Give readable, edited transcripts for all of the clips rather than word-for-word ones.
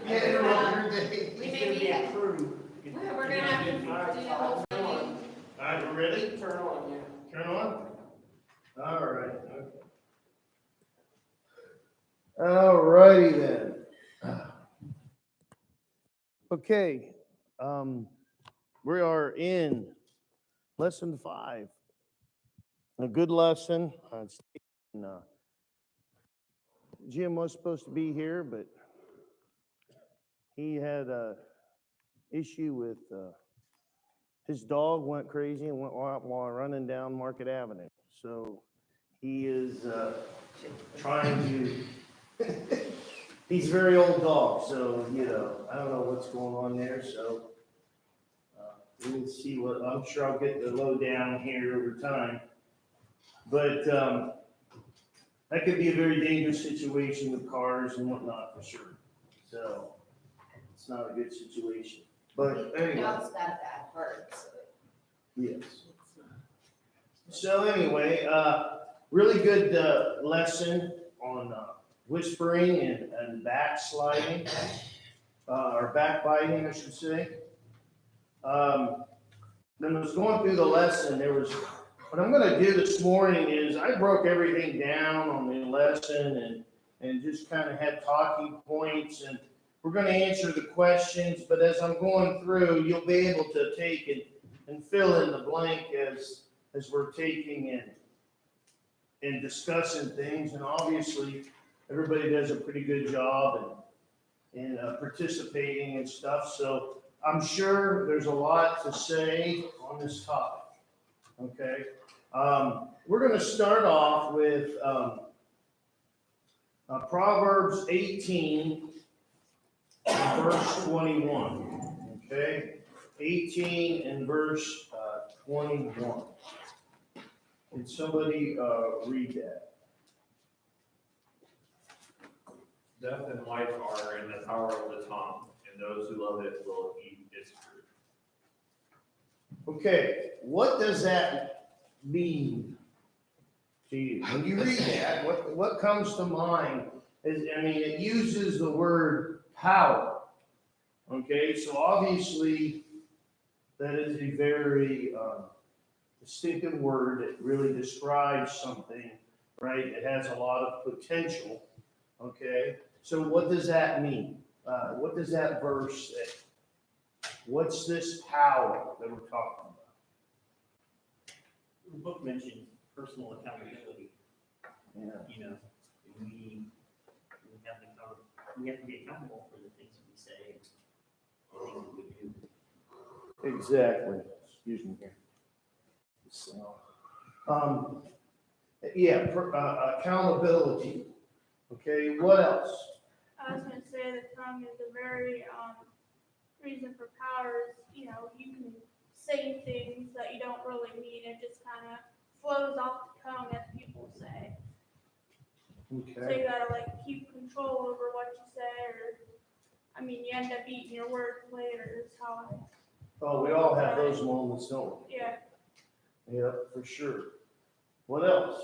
Yeah, interrupt your day. We may be at crew. We're gonna have to do the whole thing. All right, we're ready? Turn on, yeah. Turn on? All right, okay. All righty then. Okay, we are in lesson 5. A good lesson. Jim was supposed to be here, but he had a issue with his dog went crazy and went while running down Market Avenue. So he is trying to. He's a very old dog, so I don't know what's going on there. So we'll see what. I'm sure I'll get the lowdown here over time. But that could be a very dangerous situation with cars and whatnot for sure. So it's not a good situation. But anyway. Dog's got a bad heart, so. Yes. So anyway, really good lesson on whispering and backsliding, or backbiting, I should say. When I was going through the lesson, what I'm going to do this morning is I broke everything down on the lesson and just kind of had talking points, and we're going to answer the questions, but as I'm going through, you'll be able to take and fill in the blank as we're taking and discussing things. And obviously, everybody does a pretty good job in participating and stuff. So I'm sure there's a lot to say on this topic. Okay. We're going to start off with Proverbs 18, verse 21. Okay. 18 and verse 21. Can somebody read that? Death and life are in the power of the tongue, and those who love it will eat its fruit. Okay, what does that mean to you? When you read that, what comes to mind is, it uses the word power. Okay, so obviously that is a very distinctive word. It really describes something, right? It has a lot of potential. Okay, so what does that mean? What does that verse say? What's this power that we're talking about? The book mentions personal accountability. Yeah. We have to be accountable for the things that we say and the things that we do. Exactly. Excuse me here. So, accountability. Okay, what else? I was going to say the tongue is a very reason for power is, you can say things that you don't really mean. It just kind of flows off the tongue, as people say. Okay. So you got to keep control over what you say, or you end up eating your words later. Is how I. Oh, we all have those moments, don't we? Yeah. Yeah, for sure. What else?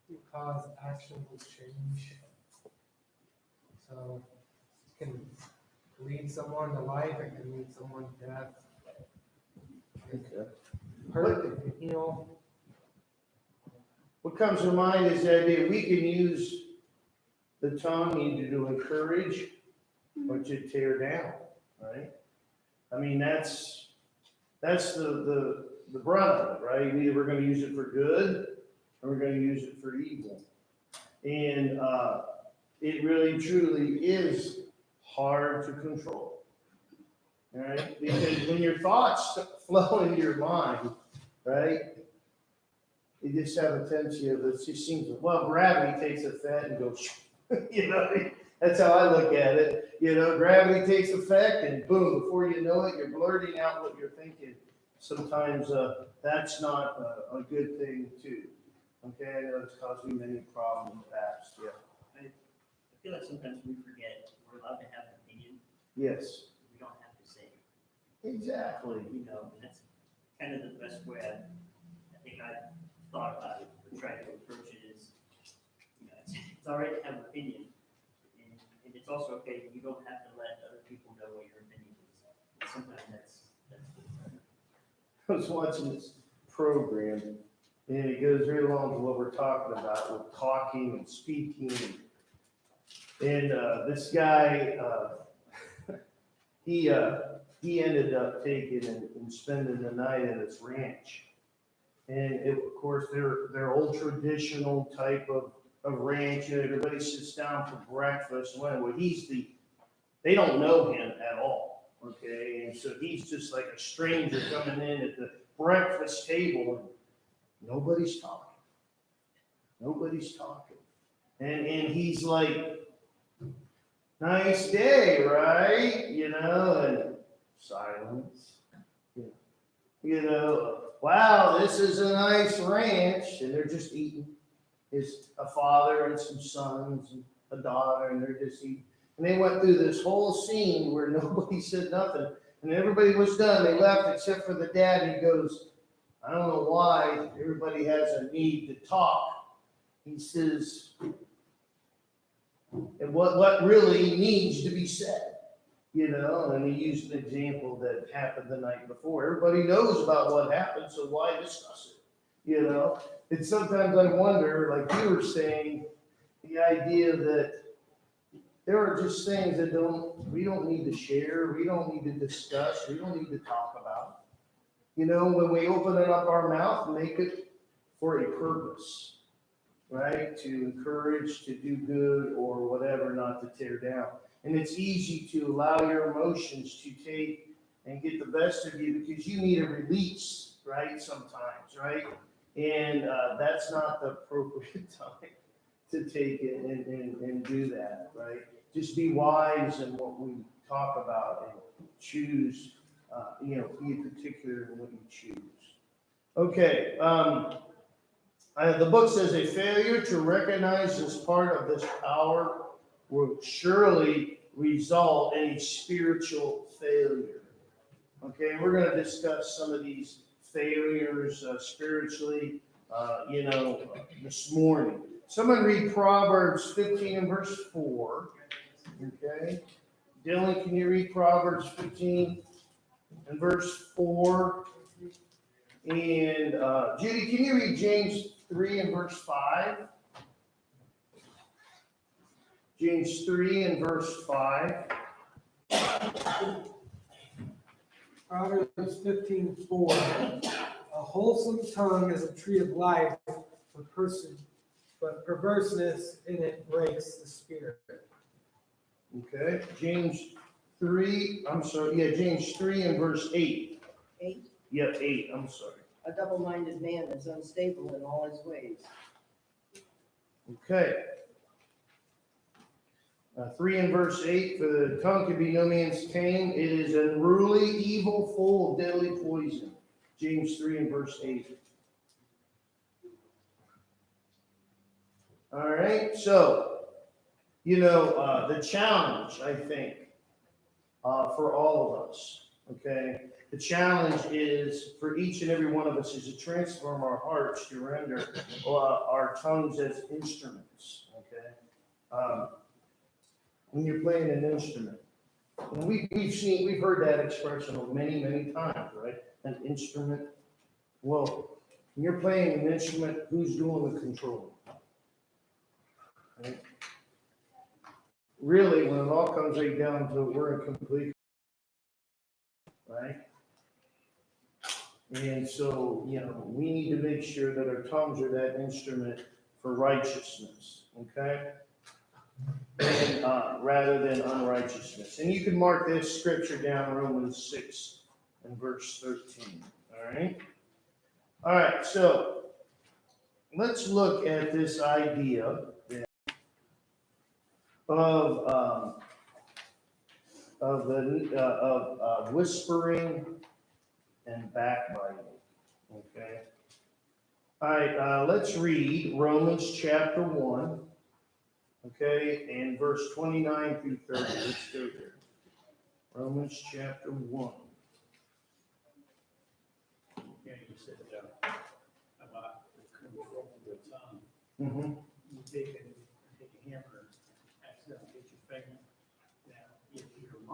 Because action will change. So it can lead someone to life, it can lead someone to death. Okay. Hurt, it can heal. What comes to mind is the idea we can use the tongue either to encourage or to tear down, right? That's the brunt of it, right? Either we're going to use it for good or we're going to use it for evil. And it really truly is hard to control, right? Because when your thoughts flow into your mind, right, you just have a tendency of, it just seems, gravity takes effect and goes, that's how I look at it. Gravity takes effect and boom, before you know it, you're blurting out what you're thinking. Sometimes that's not a good thing too. Okay, I know it's caused me many problems in the past. Yeah. I feel like sometimes we forget we're allowed to have an opinion. Yes. We don't have to say. Exactly. And that's kind of the best way I think I thought about it, or tried to approach it is, it's all right to have an opinion, and it's it's also okay, you don't have to let other people know what your opinion is. And sometimes that's I was watching this program, and it goes right along to what we're talking about with talking and speaking. And this guy, he ended up taking and spending the night at his ranch. And of course, they're old traditional type of ranch, and everybody sits down for breakfast. Well, they don't know him at all, okay? And so he's just like a stranger coming in at the breakfast table, and nobody's talking. Nobody's talking. And he's like, nice day, right? You know, and silence. You know, wow, this is a nice ranch. And they're just eating. It's a father and some sons and a daughter, and they're just eating. And they went through this whole scene where nobody said nothing. And everybody was done. They left except for the dad. And he goes, I don't know why everybody has a need to talk. He says, and what really needs to be said, you know? And he used an example that happened the night before. Everybody knows about what happened, so why discuss it, you know? And sometimes I wonder, like you were saying, the idea that there are just things that we don't need to share, we don't need to discuss, we don't need to talk about. You know, when we open it up our mouth, make it for a purpose, right? To encourage, to do good, or whatever, not to tear down. And it's easy to allow your emotions to take and get the best of you because you need a release, right? Sometimes, right? And that's not the appropriate time to take it and do that, right? Just be wise in what we talk about and choose, be particular in what you choose. Okay, the book says a failure to recognize this part of this power will surely result in a spiritual failure. Okay, we're going to discuss some of these failures spiritually, this morning. Someone read Proverbs 15 and verse 4. Okay. Dylan, can you read Proverbs 15 and verse 4? And Judy, can you read James 3 and verse 5? James 3 and verse 5. Proverbs 15:4. A wholesome tongue is a tree of life, but perverseness in it breaks the spirit. Okay, James 3 and verse 8. 8, Yeah, 8, I'm sorry. a double-minded man is unstable in all his ways. Okay. 3 and verse 8, for the tongue can be no man's tame. It is unruly, evil, full of deadly poison. James 3 and verse 8. All right, so, the challenge, I think, for all of us, okay? The challenge is for each and every one of us is to transform our hearts to render our tongues as instruments, okay? When you're playing an instrument, and we've heard that expression many, many times, right? An instrument. Well, when you're playing an instrument, who's doing the controlling? Right? Really, when it all comes right down to it, we're in complete, right? And so, we need to make sure that our tongues are that instrument for righteousness, okay? And rather than unrighteousness. And you can mark this scripture down, Romans 6 and verse 13, all right? All right, so let's look at this idea of whispering and backbiting. Okay. All right. Let's read Romans chapter 1. Okay, and verse 29 through 30. Let's go there. Romans chapter 1. Yeah, you said about the control of the tongue. Mm-hmm. You take a hammer, accidentally hit your finger,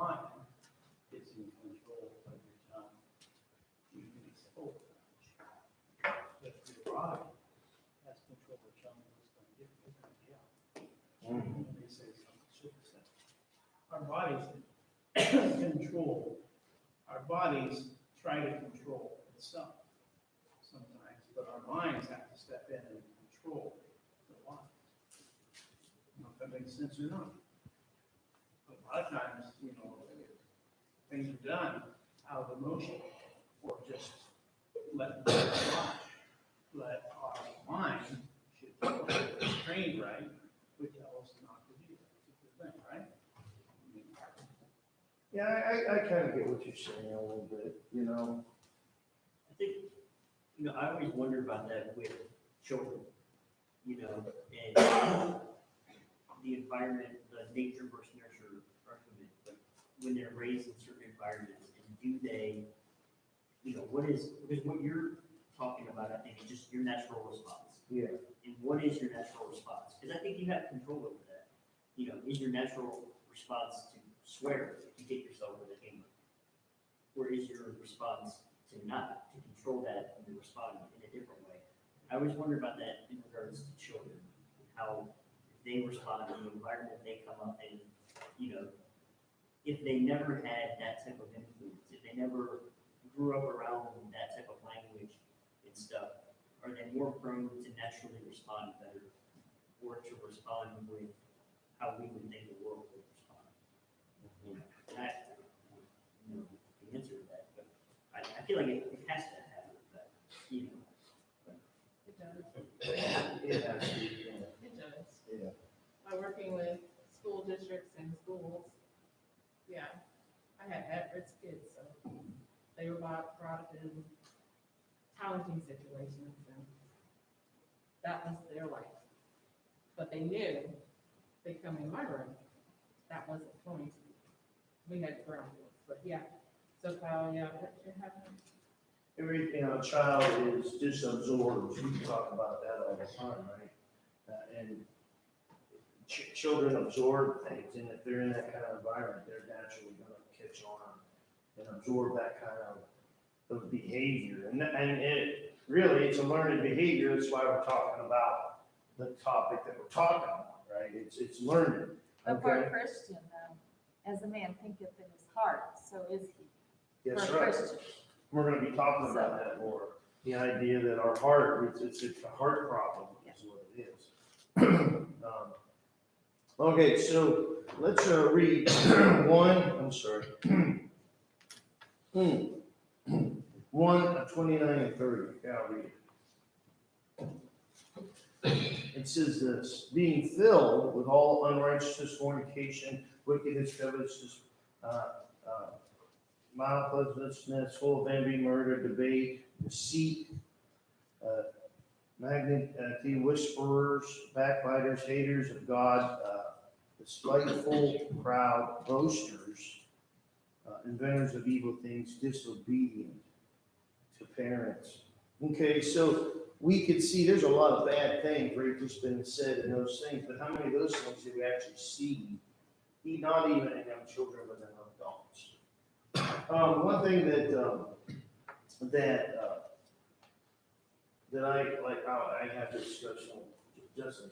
mind is in control of your tongue. You can be full. But your body has control of your tongue, it's going to get, it's going to get out. When they say something stupid stuff. Our bodies control, our bodies try to control itself sometimes, but our minds have to step in and control the body. I don't know if that makes sense or not. But a lot of times, things are done out of emotion or just let the body fly. But our mind should be trained right, would tell us not to do that. It's a good thing, right? Yeah, I kind of get what you're saying a little bit, I think, I always wonder about that with children, and the environment, the nature versus nurture argument, but when they're raised in certain environments, and do they, because what you're talking about, I think, is just your natural response. Yeah. And what is your natural response? Because I think you have control over that. Is your natural response to swear if you hit yourself with a hammer? Or is your response to not, to control that and to respond in a different way? I always wonder about that in regards to children, how they respond in the environment they come up in, if they never had that type of influence, if they never grew up around that type of language and stuff, are they more prone to naturally respond better or to respond with how we would think the world would respond? That, the answer to that, but I feel like it has to happen, but, It does. It has to be, It does. yeah. By working with school districts and schools, yeah, I had at-risk kids, so they were brought up in challenging situations, and that was their life. But they knew they come in my room, that wasn't going to be. We had ground rules, but yeah. So Kyle, yeah, it happened. A child is just absorbed, we talk about that all the time, right? And children absorb things, and if they're in that kind of environment, they're naturally gonna catch on and absorb that kind of behavior. And it really, it's a learned behavior, that's why we're talking about the topic that we're talking about, right? It's learning, But for okay? a Christian, as a man thinketh in his heart, so is he. Yes, For a right. Christian. We're gonna be talking about that more. The idea that our heart, it's a heart problem is what it is. Okay, so let's read 29 and 30. Yeah, I'll read it. It says this, being filled with all unrighteousness, fornication, wickedness, covetousness, malicious, full of envy, murder, debate, deceit, malignity, whisperers, backbiters, haters of God, spiteful, proud, boasters, inventors of evil things, disobedient to parents. Okay, so we could see there's a lot of bad things right just been said in those things, but how many of those things do we actually see? Not even in young children, but in adults. One thing that I like, I had this discussion with Justin.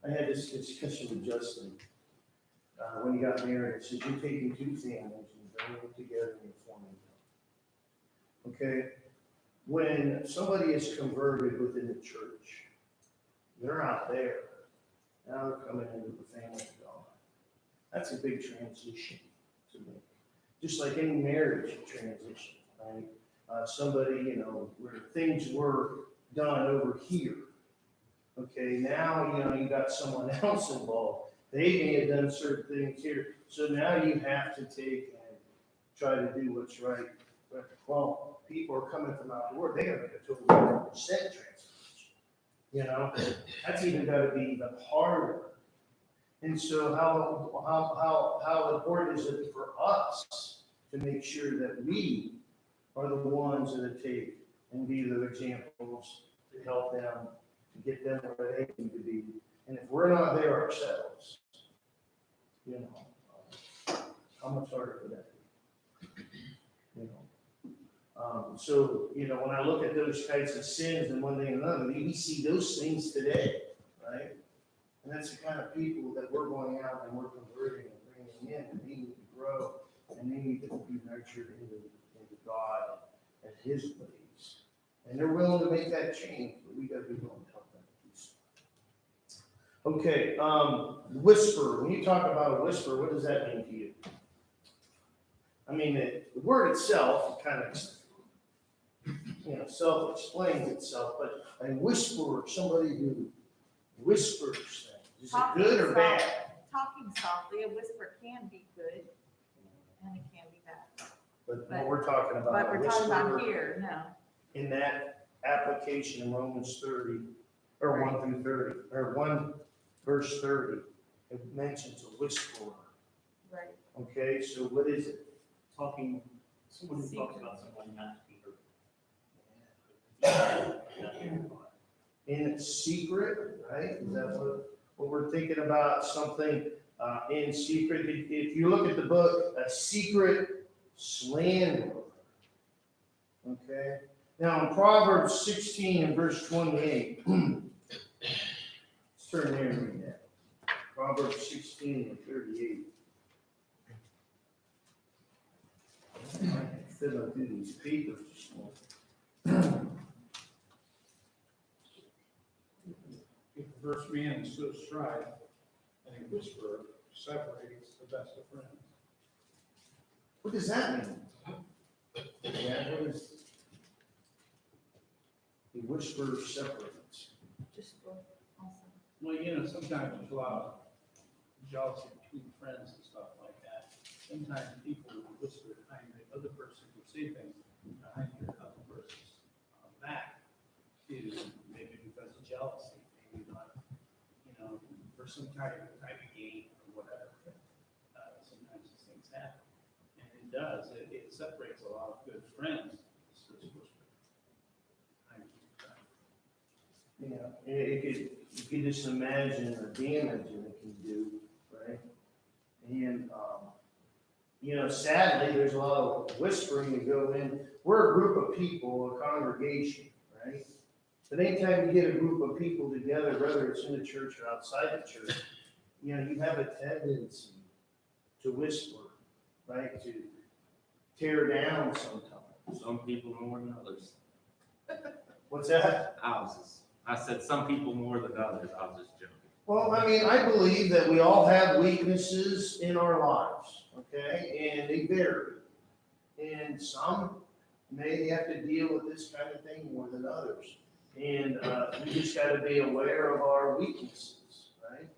I had this discussion with Justin when he got married. I said, you're taking two families and bringing them together and forming them. Okay? When somebody is converted within the church, they're out there. Now they're coming into the family of God. That's a big transition to make. Just like any marriage transition, right? Somebody, where things were done over here. Okay, now, you got someone else involved. They may have done certain things here. So now you have to take and try to do what's right. Well, people are coming from out the world. They got to make a total 100% transformation. That's even got to be even harder. And so how important is it for us to make sure that we are the ones that take and be the examples to help them, to get them where they need to be. And if we're not there ourselves, How much harder could that be? You know? So, you know, when I look at those types of sins and one thing and another, we see those things today, right? And that's the kind of people that we're going out and we're converting and bringing in, and they need to grow, and they need to be nurtured into God and His ways. And they're willing to make that change, but we gotta be willing to help them. Okay, whisper. When you talk about a whisper, what does that mean to you? I mean, the word itself kind of, you know, self-explains itself, but a whisperer, somebody who whispers things, is it good or bad? Talking softly, a whisper can be good, and it can be bad. But what we're talking about, But a we're talking about whisperer here, no. in that application in Romans 30, or 1 through 30, or 1 verse 30, it mentions a whisperer. Right. Okay, so what is it? Talking, someone who talks about someone not to be heard. In secret, right? Is that what we're thinking about? Something in secret. If you look at the book, a secret slander. Okay. Now in Proverbs 16 and verse 28, let's turn there and read that. Proverbs 16 and 38. I'm fiddling through these papers this morning. If the first man sows strife, and a whisperer separates the best of friends. What does that mean? Yeah, what is the whisper separates? Just for, awesome. Well, you know, sometimes there's a lot of jealousy between friends and stuff like that. Sometimes people will whisper behind the other person who say things behind your other person's back, to maybe because of jealousy, maybe not, you know, for some type of gain or whatever. Sometimes these things happen, and it does. It separates a lot of good friends. This whisper behind people's back. Yeah, you could just imagine the damage that it can do, right? And, you know, sadly, there's a lot of whispering that go in. We're a group of people, a congregation, right? But anytime you get a group of people together, whether it's in the church or outside the church, you know, you have a tendency to whisper, right? To tear down sometimes. Some people more than others. What's that? I said some people more than others. I was just joking. Well, I mean, I believe that we all have weaknesses in our lives, okay? And they vary. And some may have to deal with this kind of thing more than others. And we just got to be aware of our weaknesses, right?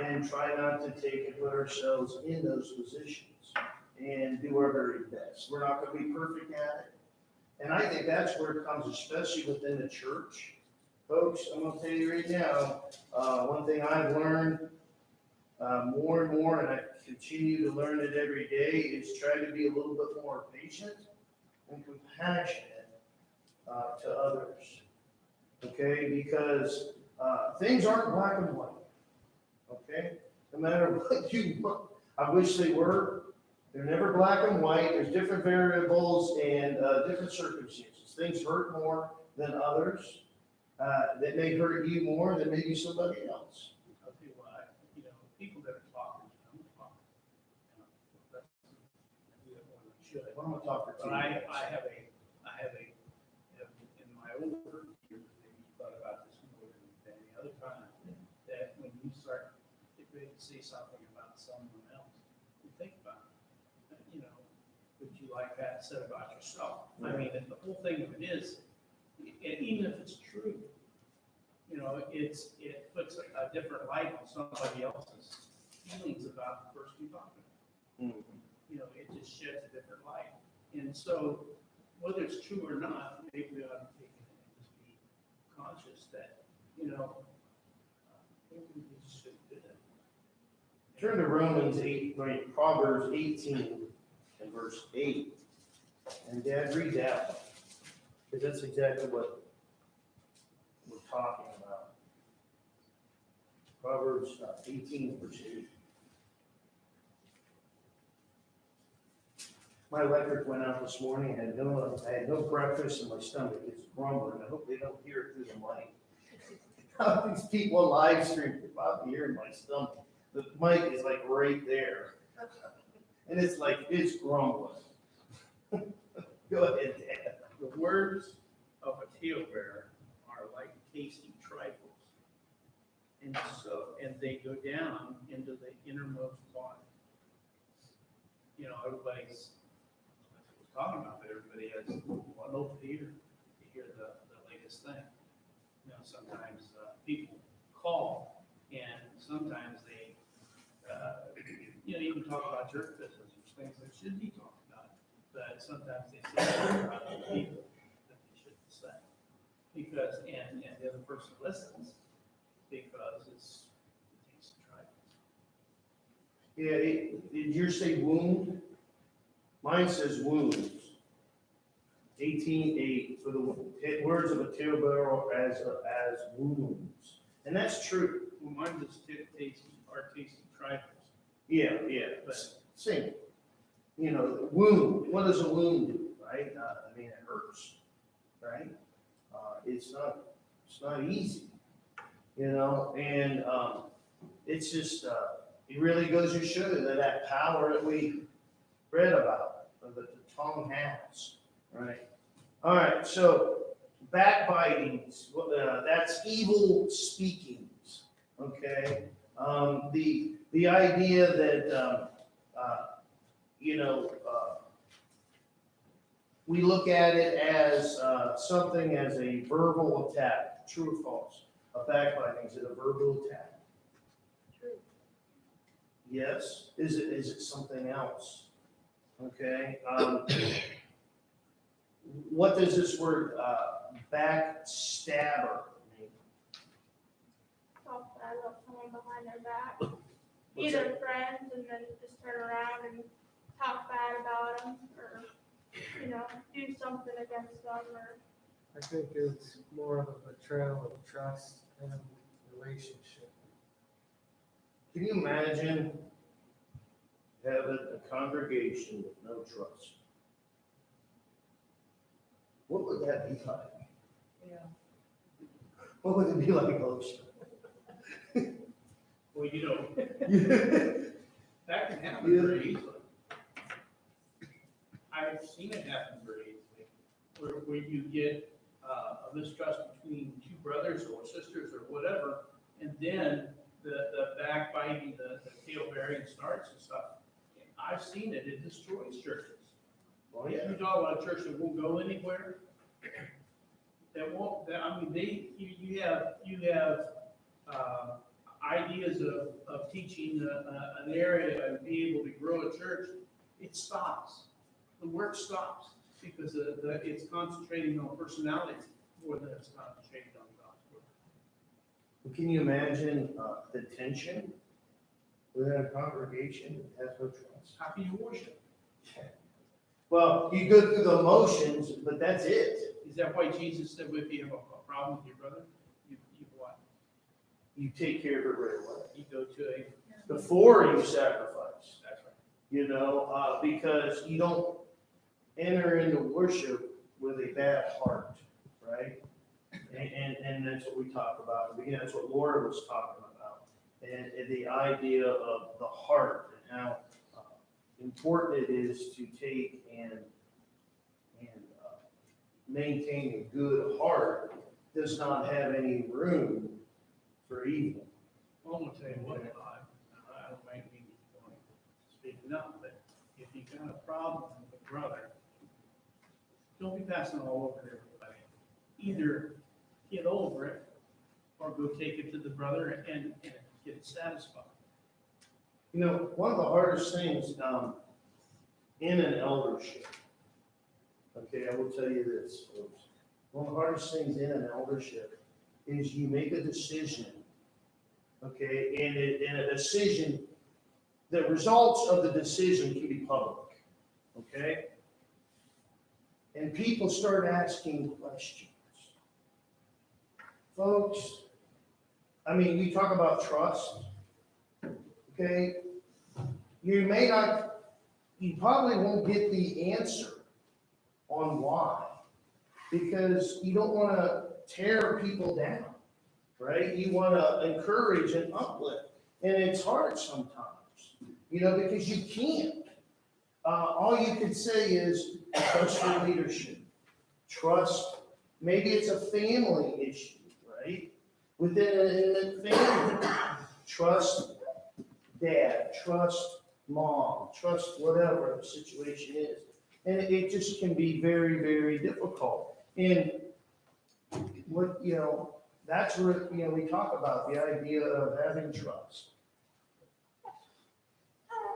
And try not to take and put ourselves in those positions and do our very best. We're not going to be perfect at it. And I think that's where it comes, especially within the church. Folks, I'm going to tell you right now, one thing I've learned more and more, and I continue to learn it every day, is try to be a little bit more patient and compassionate to others. Okay, because things aren't black and white. Okay, no matter what you want, I wish they were. They're never black and white. There's different variables and different circumstances. Things hurt more than others. That may hurt you more than maybe somebody else. I'll tell you what, you know, people that are talkers, I'm a talker. You know, that's, I do that more than I should. What am I talking to? But I have a, in my older years, maybe you thought about this more than any other time, that when you start getting ready to say something about someone else, you think about it. You know, would you like that said about yourself? I mean, the whole thing of it is, and even if it's true, you know, it puts a different light on somebody else's feelings about the person you're talking to. Mhm. You know, it just sheds a different light. And so, whether it's true or not, maybe we ought to take it and just be conscious that, you know, maybe we just shouldn't do that. Turn to Romans 8, right, Proverbs 18 and verse 8. And Dad, read that one, because that's exactly what we're talking about. Proverbs 18 verse 8. My electric went out this morning, I had no breakfast and my stomach is grumbling. I hope they don't hear it through the mic. These people live stream, they're probably hearing my stomach. The mic is like right there. And it's like, it's grumbling. Go ahead, Dan. The words of a talebearer are like tasty trifles. And they go down into the innermost body. You know, everybody's, that's what we're talking about, but everybody has one open ear to hear the latest thing. You know, sometimes people call, and sometimes they, you can talk about church business, there's things that should be talked about, but sometimes they say things about other people that they shouldn't say. Because, and the other person listens, because it's trifles. Yeah, did yours say wound? Mine says wounds. 18:8 for the words of a talebearer as wounds, and that's true. Well, mine just are tasty trifles. Yeah, but same. You know, wound. What does a wound do, right? I mean, it hurts, right? It's not easy, you know, and it's just it really goes to show you that power that we read about, that the tongue has, right? All right, so backbitings, that's evil speakings, okay? The idea that, we look at it as something as a verbal attack, true or false? A backbiting, is it a verbal attack? True. Yes. Is it something else? Okay. What does this word backstabber mean? Talk bad about someone behind their back. Either friends and then just turn around and talk bad about them, or, do something against them, or. I think it's more of a betrayal of trust and relationship. Can you imagine having a congregation with no trust? What would that be like? Yeah. What would it be like, Ocean? Well, Yeah. that can happen very easily. I've seen it happen very easily, where you get a mistrust between two brothers or sisters or whatever, and then the backbiting, the tail bearing starts and stuff. I've seen it, it destroys churches. Oh, yeah. You talk about a church that won't go anywhere, you have ideas of teaching an area and being able to grow a church, it stops. The work stops because it's concentrating on personality more than it's concentrating on God's word. Can you imagine the tension within a congregation that has no trust? How can you worship? Well, you go through the motions, but that's it. Is that why Jesus said, if you have a problem with your brother, you what? You take care of it right away. You go to Before you sacrifice. That's right. Because you don't enter into worship with a bad heart, right? And that's what we talk about. At the beginning, that's what Laura was talking about. And the idea of the heart and how important it is to take and maintain a good heart does not have any room for evil. Well, I'm gonna tell you what, I don't make any point speaking up, but if you got a problem with a brother, don't be passing it all over to everybody. Either get over it or go take it to the brother and get it satisfied. You know, one of the hardest things in an eldership, okay, I will tell you this, folks. One of the hardest things in an eldership is you make a decision, okay, and a decision, the results of the decision can be public, okay? And people start asking questions. Folks, I mean, we talk about trust, okay? You may not you probably won't get the answer on why. Because you don't wanna tear people down, right? You wanna encourage and uplift, and it's hard sometimes, because you can't. All you can say is trust your leadership, trust, maybe it's a family issue, right? Within an intimate family, trust dad, trust mom, trust whatever the situation is. And it just can be very, very difficult. And what, that's where, we talk about the idea of having trust.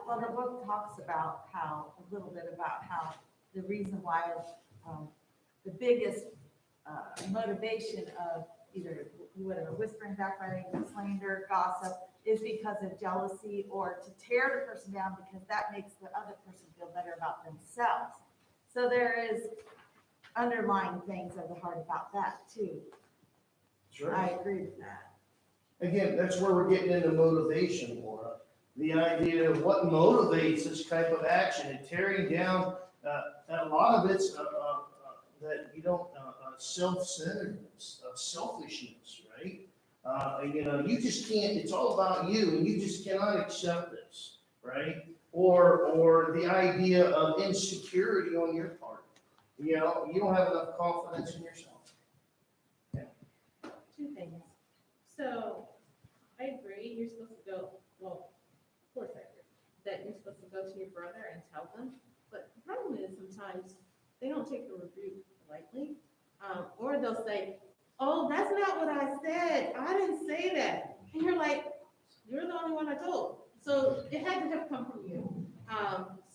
Well, the book talks about how, a little bit about how the reason why, the biggest motivation of either whatever, whispering, backbiting, slander, gossip, is because of jealousy or to tear the person down because that makes the other person feel better about themselves. So there is underlying things of the heart about that too. Sure. I agree with that. Again, that's where we're getting into motivation, Laura. The idea of what motivates this type of action and tearing down, a lot of it's that self-centeredness, selfishness, right? You just can't, it's all about you, and you just cannot accept this, right? Or the idea of insecurity on your part. You don't have enough confidence in yourself. Two things. So, I agree, you're supposed to go, well, of course I agree, that you're supposed to go to your brother and tell them, but the problem is sometimes they don't take the rebuke lightly, or they'll say, oh, that's not what I said, I didn't say that, and you're like, you're the only one I told, so it had to have come from you.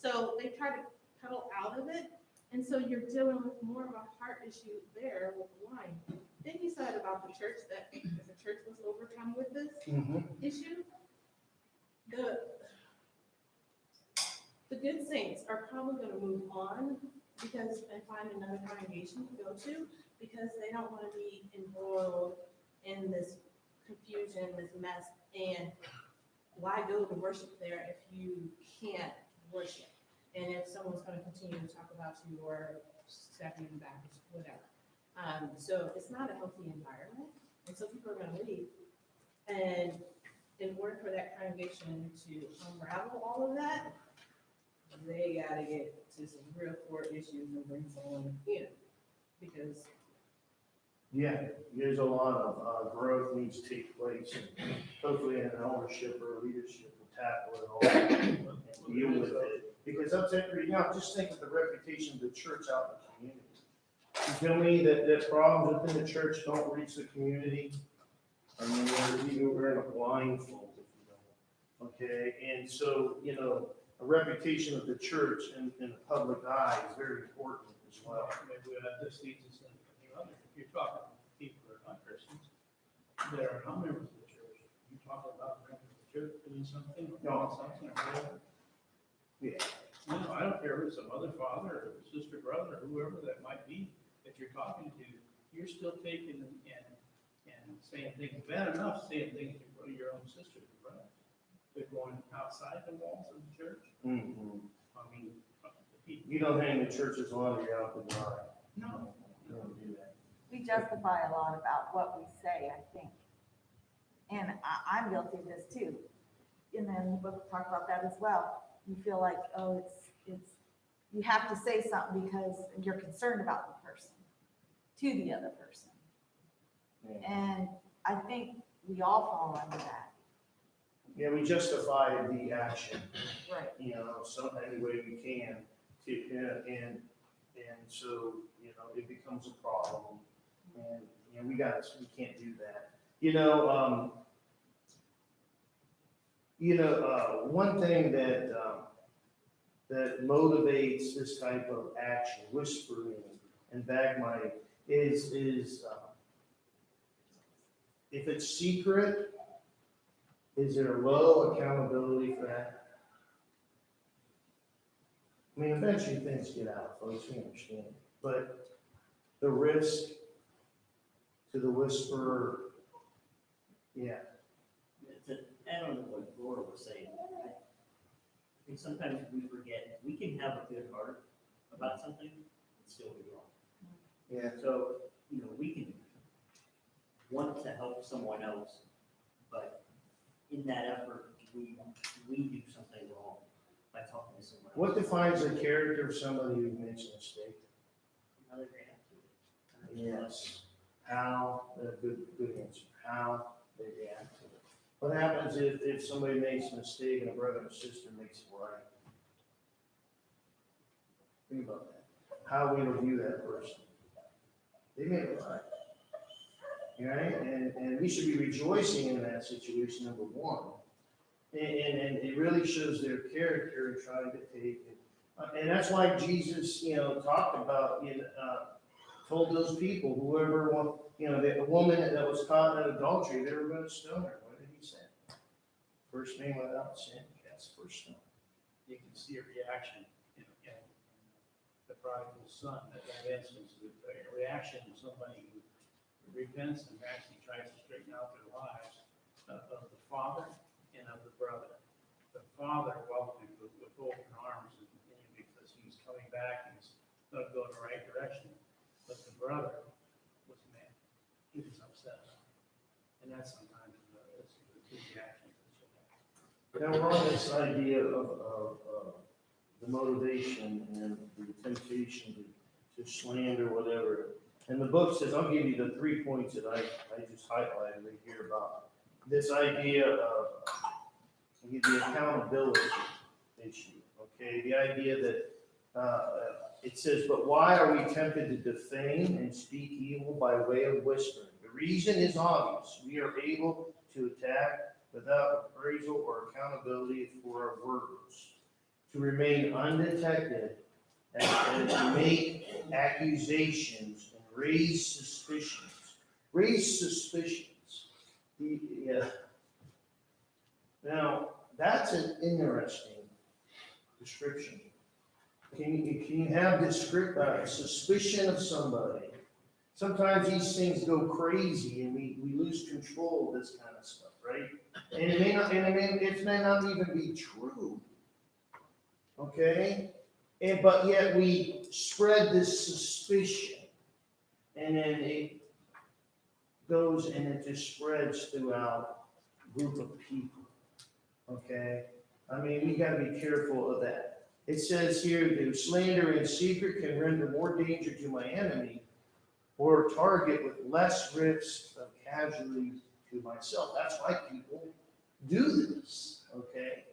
So they try to pedal out of it, and so you're dealing with more of a heart issue there with the wine. Then you said about the church, that if the church was overcome with this issue, the good saints are probably gonna move on and find another congregation to go to, because they don't wanna be embroiled in this confusion, this mess, and why go to worship there if you can't worship? And if someone's gonna continue to talk about you or step you back, whatever. So it's not a healthy environment, and so people are gonna leave. And in order for that congregation to unravel all of that, they gotta get to some real core issues and bring someone in, because. Yeah, there's a lot of growth needs to take place, and hopefully an ownership or leadership will tackle it all and deal with it. Because I'm saying, just think of the reputation of the church out in the community. You feel me, that problems within the church don't reach the community? I mean, we're in a blindfold, if you will. Okay, and so, a reputation of the church in the public eye is very important as well. Maybe this leads us into if you're talking to people that are not Christians, that are not members of the church, you talking about members of the church doing something, or doing something, or whatever. Yeah. I don't care if it's a mother, father, or sister, brother, or whoever that might be that you're talking to, you're still taking and saying things, bad enough saying things to your own sister and brother. They're going outside the walls of the church. Mm-hmm. I mean, the people. You don't hang the church's laundry out to dry. No. You don't do that. We justify a lot about what we say, I think. And I'm guilty of this too. And then the book talked about that as well. You feel like, oh, you have to say something because you're concerned about the person, to the other person. Yeah. And I think we all fall under that. Yeah, we justify the action, Right. some any way we can to, and so, it becomes a problem. And we can't do that. One thing that motivates this type of action, whispering and backbiting, is if it's secret, is there low accountability for that? I mean, eventually things get out, folks, we understand. But the risk to the whisperer, yeah. To add on to what Laura was saying, And sometimes we forget, we can have a good heart about something and still be wrong. Yeah. So, we can want to help someone else, but in that effort, we do something wrong by talking to someone else. What defines the character of somebody who makes a mistake? How they react to it. Yes. How, good answer, how they react to it. What happens if somebody makes a mistake and a brother or sister makes it right? Think about that. How we will view that person. They made it right. Right? And we should be rejoicing in that situation, number one. And it really shows their character in trying to take it. And that's why Jesus, talked about, told those people, whoever, the woman that was caught in adultery, they were going to stone her. What did he say? First man without sin, cast the first stone. You can see a reaction in the prodigal son, that instance, the reaction of somebody who repents and actually tries to straighten out their lives, of the father and of the brother. The father welcomed him with open arms because he's coming back and he's going to go in the right direction. But the brother was mad. He was upset. And that's sometimes it's the two reactions. Now we're on this idea of the motivation and the temptation to slander, whatever. And the book says, I'll give you the 3 points that I just highlighted right here about this idea of the accountability issue. Okay, the idea that it says, but why are we tempted to defame and speak evil by way of whispering? The reason is obvious. We are able to attack without appraisal or accountability for our words, to remain undetected and to make accusations and raise suspicions. Raise suspicions. Yeah. Now, that's an interesting description. Can you have suspicion of somebody? Sometimes these things go crazy and we lose control of this kind of stuff, right? And it may not even be true. Okay? But yet we spread this suspicion. And then it goes and it just spreads throughout a group of people. Okay? I mean, we got to be careful of that. It says here, the slander in secret can render more danger to my enemy or target with less risk of casualty to myself. That's why people do this, okay?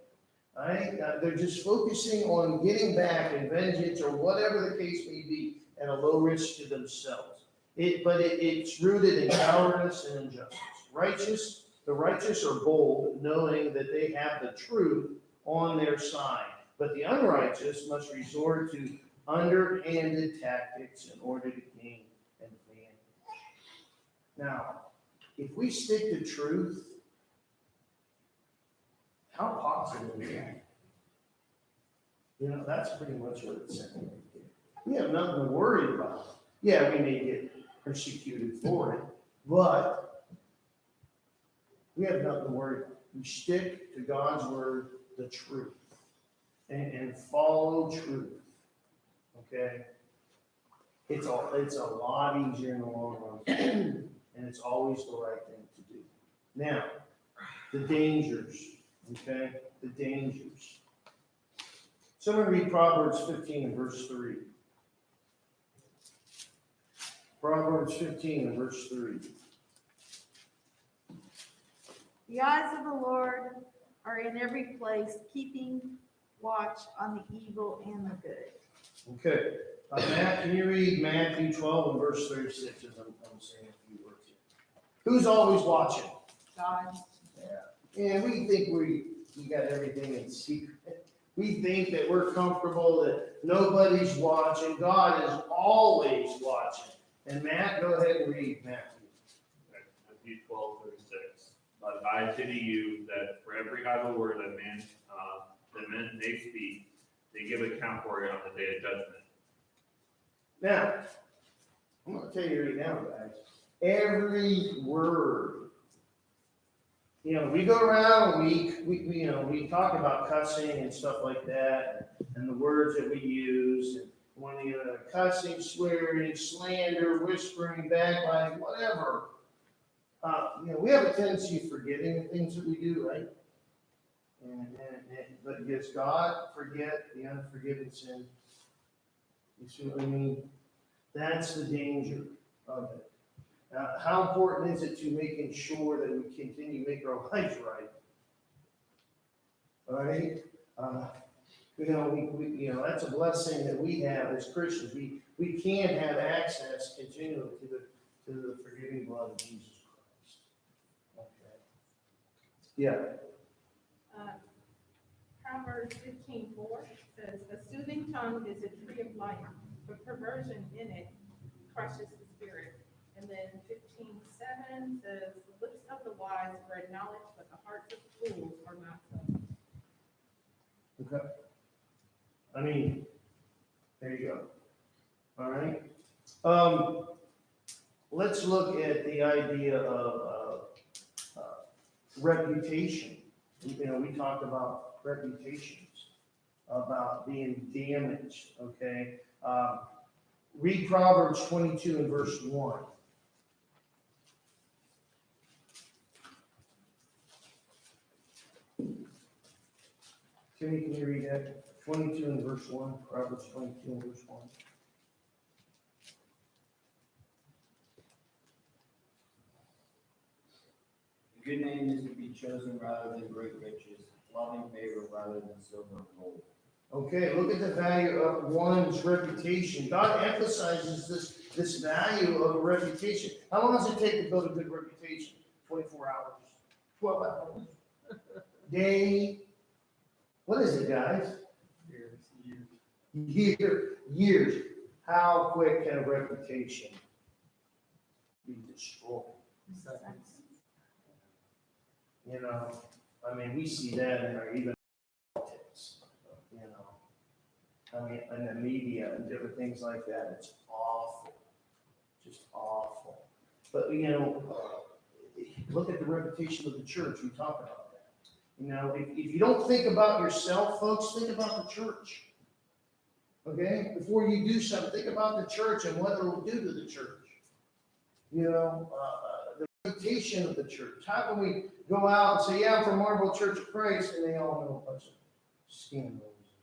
They're just focusing on getting back and vengeance or whatever the case may be at a low risk to themselves. But it's rooted in cowardice and injustice. The righteous are bold, knowing that they have the truth on their side. But the unrighteous must resort to underhanded tactics in order to gain an advantage. Now, if we stick to truth, how positive is that? That's pretty much what it's saying. We have nothing to worry about. Yeah, we may get persecuted for it, but we have nothing to worry about. We stick to God's word, the truth, and follow truth. Okay? It's a lot easier in the long run, and it's always the right thing to do. Now, the dangers. Okay? The dangers. Someone read Proverbs 15 and verse 3. Proverbs 15 and verse 3. The eyes of the Lord are in every place, keeping watch on the evil and the good. Okay. Matt, can you read Matthew 12 and verse 36 as I'm saying a few words here? Who's always watching? God. Yeah, we think we got everything in secret. We think that we're comfortable, that nobody's watching. God is always watching. And Matt, go ahead and read Matthew. Matthew 12:36. But I say to you that for every idle word that men may speak, they give account for it on the day of judgment. Now, I'm going to tell you right now, guys, every word, you know, we go around a week, you know, we talk about cussing and stuff like that, and the words that we use, and when you know, cussing, swearing, slander, whispering, backbiting, whatever. You know, we have a tendency of forgetting the things that we do, right? But does God forget the unforgiven sin? You see what I mean? That's the danger of it. How important is it to making sure that we continue to make our lives right? All right? You know, that's a blessing that we have as Christians. We can have access continually to the forgiving blood of Jesus Christ. Okay. Yeah. Proverbs 15:4 says, "A soothing tongue is a tree of life, but perversion in it crushes the spirit." And then 15:7 says, "The lips of the wise spread knowledge, but the hearts of fools are not so." Okay. I mean, there you go. All right. Let's look at the idea of reputation. You know, we talk about reputations, about being damaged. Okay. Read Proverbs 22 and verse 1. Timmy, can you read that? 22 and verse 1. Proverbs 22 and verse 1. A good name is to be chosen rather than great riches, loving favor rather than silver and gold. Okay, look at the value of one's reputation. God emphasizes this value of a reputation. How long does it take to build a good reputation? 24 hours. 12 hours. Day. What is it, guys? Years. How quick can a reputation be destroyed? You know, I mean, we see that in our even politics, you know. I mean, in the media and different things like that, it's awful, just awful. But, you know, look at the reputation of the church, we talk about that. You know, if you don't think about yourself, folks, think about the church. Okay? Before you do something, think about the church and what it will do to the church. You know, the reputation of the church. How can we go out and say, yeah, I'm from Marble Church of Christ, and they all know a bunch of scandals,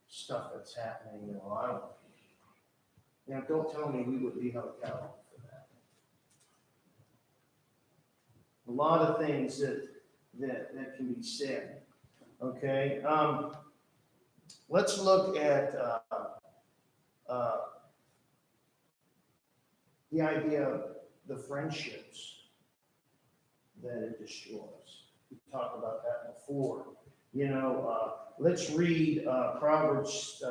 stuff that's happening, you know, I don't know. You know, don't tell me we would be held accountable for that. A lot of things that can be said. Okay, let's look at the idea of the friendships that it destroys. We talked about that before. You know, let's read Proverbs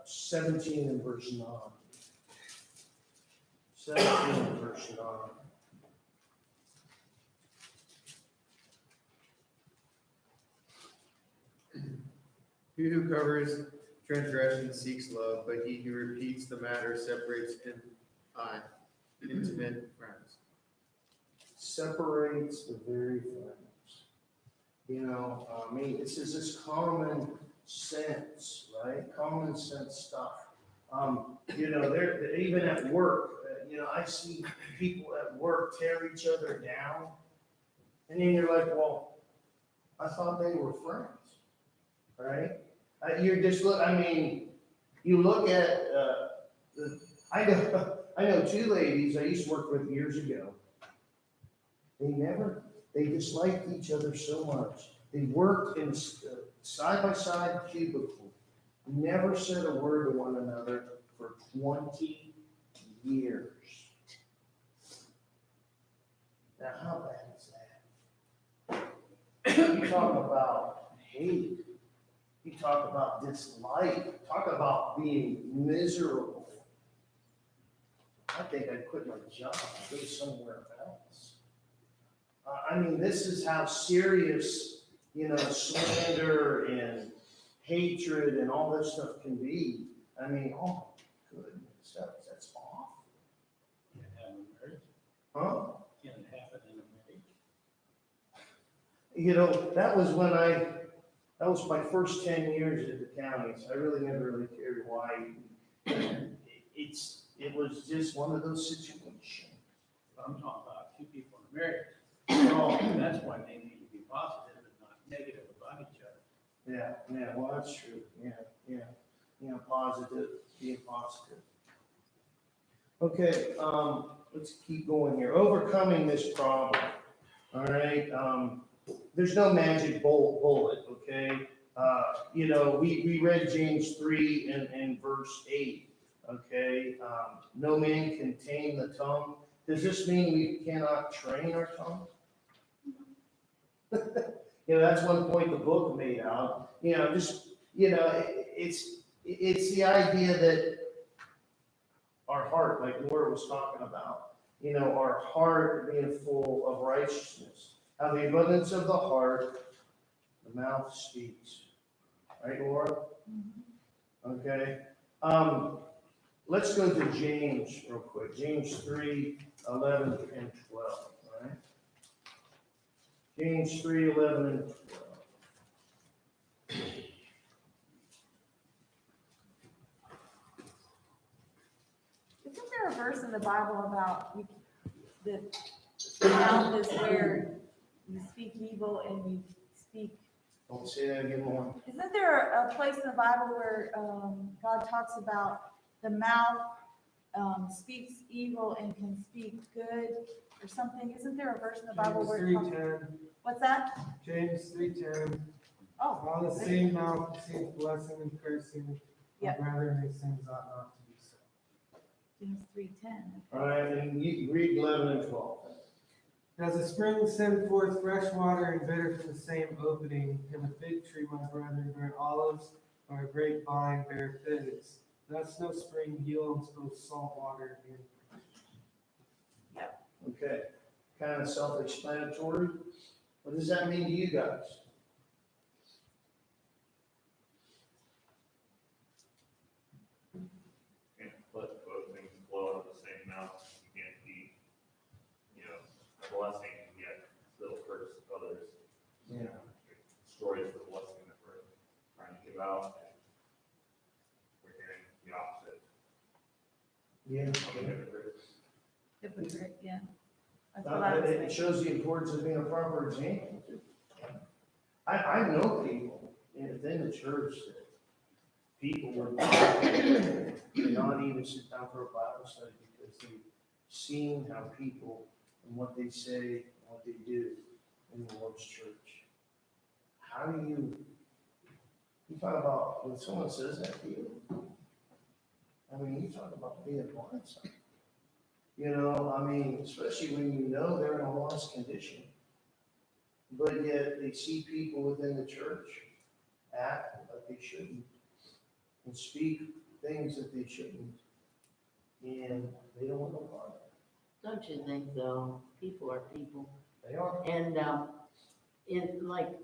17 and verse 9. 17 and verse 9. He who covers transgression seeks love, but he who repeats the matter separates intimate friends. Separates the very friends. You know, I mean, this is just common sense, right? Common sense stuff. You know, they're even at work. You know, I see people at work tear each other down, and then you're like, well, I thought they were friends, right? You're just look. I mean, you look at I know two ladies I used to work with years ago. They disliked each other so much. They worked in side-by-side cubicle, never said a word to one another for 20 years. Now, how bad is that? You talk about hate. You talk about dislike. Talk about being miserable. I think I'd quit my job and go somewhere else. I mean, this is how serious, you know, slander and hatred and all this stuff can be. I mean, oh my goodness, that's awful. Can't have a marriage. Huh? Can't happen in a marriage. you know, that was my first 10 years at the county, so I really never really cared why. It was just one of those situations. I'm talking about two people in a marriage. Oh, That's why they need to be positive and not negative about each other. yeah, well, that's true, yeah, positive, being positive. Okay, let's keep going here, overcoming this problem, all right, there's no magic bullet, okay? You know, we read James 3 and verse 8, okay? No man can tame the tongue. Does this mean we cannot train our tongue? You know, that's one point the book made out. You know, just, you know, it's the idea that our heart, like Laura was talking about, you know, our heart being full of righteousness. Out of the abundance of the heart, the mouth speaks. Right, Laura? Okay. Let's go to James real quick. James 3, 11 and 12. All right. James 3, 11 and 12. Isn't there a verse in the Bible about the mouth is where you speak evil and you speak? Don't say that again, Laura. Isn't there a place in the Bible where God talks about the mouth speaks evil and can speak good or something? Isn't there a verse in the Bible James where it talks? 3:10, What's that? James 3:10, Oh, while the same mouth receives blessing and cursing, Yeah. but rather his sins ought not to be so. James 3:10. All right, and you read 11 and 12. Does a spring send forth fresh water and bitter from the same opening? Can a fig tree, my brethren, bear olives, or a grapevine bear figs? Thus no spring yields both salt water and fresh. Okay, kind of self-explanatory. What does that mean to you guys? Can't let both things flow out of the same mouth. You can't be, you know, a blessing yet still curse others. Yeah. It destroys the blessing that we're trying to give out. We're hearing the opposite. Yeah. Of a hypocrite. Hypocrite, yeah. That's what I was It thinking. shows the importance of being a proper example. I know people within the church that people would not even sit down for a Bible study because they've seen how people and what they say and what they do in the Lord's church. How do you talk about when someone says that to you? I mean, you talk about being blindsided. You know, I mean, especially when you know they're in a lost condition, but yet they see people within the church act like they shouldn't and speak things that they shouldn't, and they don't know why. Don't you think though, people are people, They are. and,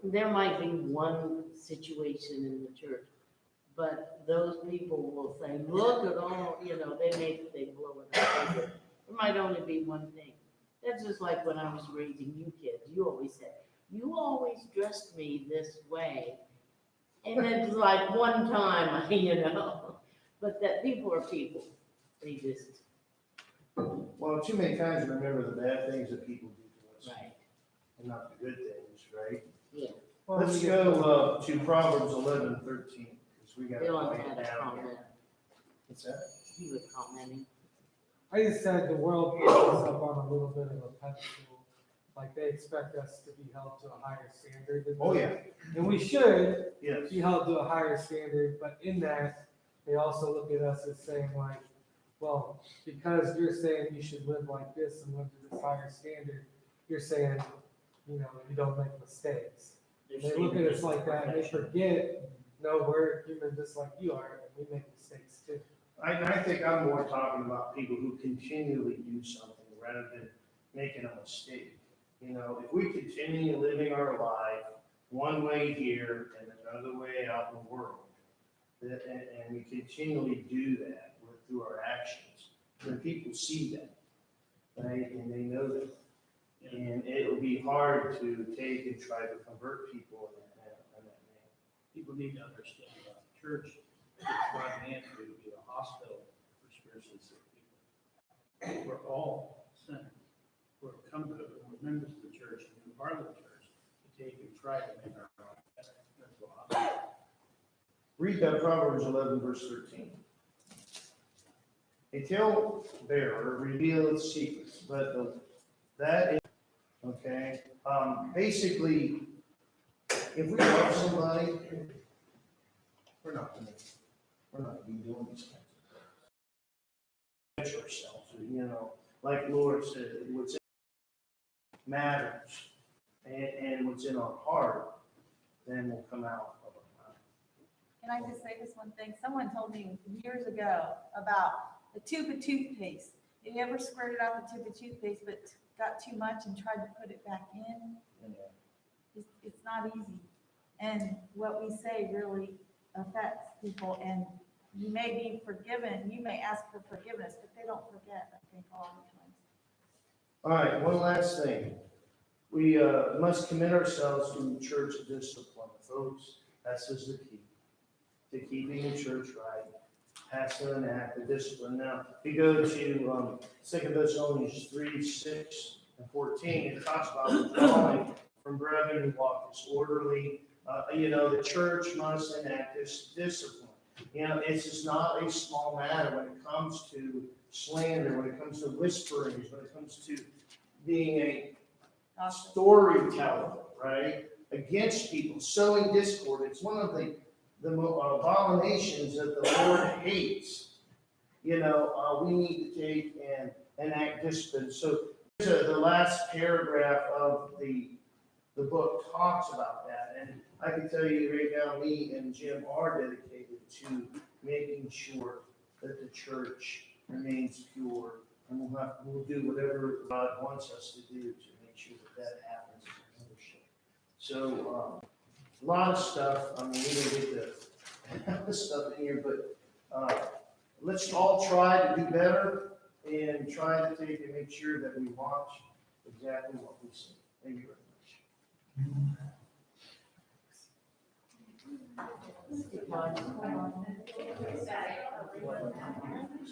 there might be one situation in the church, but those people will say, look at all, you know, they blow it up. There might only be one thing. That's just like when I was raising you kids, you always said, you always dressed me this way. And it's like one time, you know, but that people are people, they just, Well, too many times we remember the bad things that people do to us right, and not the good things, right? yeah. Let's go to Proverbs 11:13 because we got to Dylan write had it a down comment, here. What's that? he was commenting. I just said the world puts us up on a little bit of a pedestal, like they expect us to be held to a higher standard. than Oh, them. yeah. And we should Yes. be held to a higher standard, but in that, they also look at us as saying like, well, because you're saying you should live like this and live to this higher standard, you're saying, you know, you don't make mistakes. They look at us like that and they forget, no, we're human just like you are, and we make mistakes too. I think I'm more talking about people who continually do something rather than making a mistake. You know, if we continue living our life one way here and another way out in the world, and we continually do that through our actions, then people see that, right? And they know that. And it will be hard to take and try to convert people in that name. People need to understand that the church is not meant to be a hospital for spiritually sick people. We're all sinners. We're members of the church, and we're part of the church to take and try to make our life better. That's what I'm. Read that Proverbs 11, verse 13. A talebearer revealeth secrets, but that is, okay, basically, if we love somebody, we're not gonna be doing these kinds of things. Ourselves, like Lord said, what's matters, and what's in our heart, then will come out of our mouth. Can I just say this one thing? Someone told me years ago about a tube of toothpaste. Have you ever squirted out the tube of toothpaste but got too much and tried to put it back in? It's not easy. And what we say really affects people, and you may be forgiven, you may ask for forgiveness, but they don't forget, I think, all the time. All right, one last thing. We must commit ourselves to church discipline, folks. That's just the key to keeping the church right. Has to enact the discipline. Now, if you go to 2 Thessalonians 3, 6, and 14, it talks about withdrawing from brethren who walk disorderly. The church must enact this discipline. It's just not a small matter when it comes to slander, when it comes to whisperings, when it comes to being a storyteller, right? Against people, sowing discord. It's one of the abominations that the Lord hates. We need to take and enact discipline. So the last paragraph of the book talks about that. And I can tell you right now, me and Jim are dedicated to making sure that the church remains pure. And we'll do whatever God wants us to do to make sure that happens in leadership. So, a lot of stuff. We didn't get the stuff in here, but let's all try to do better and try to take and make sure that we watch exactly what we see. Thank you very much.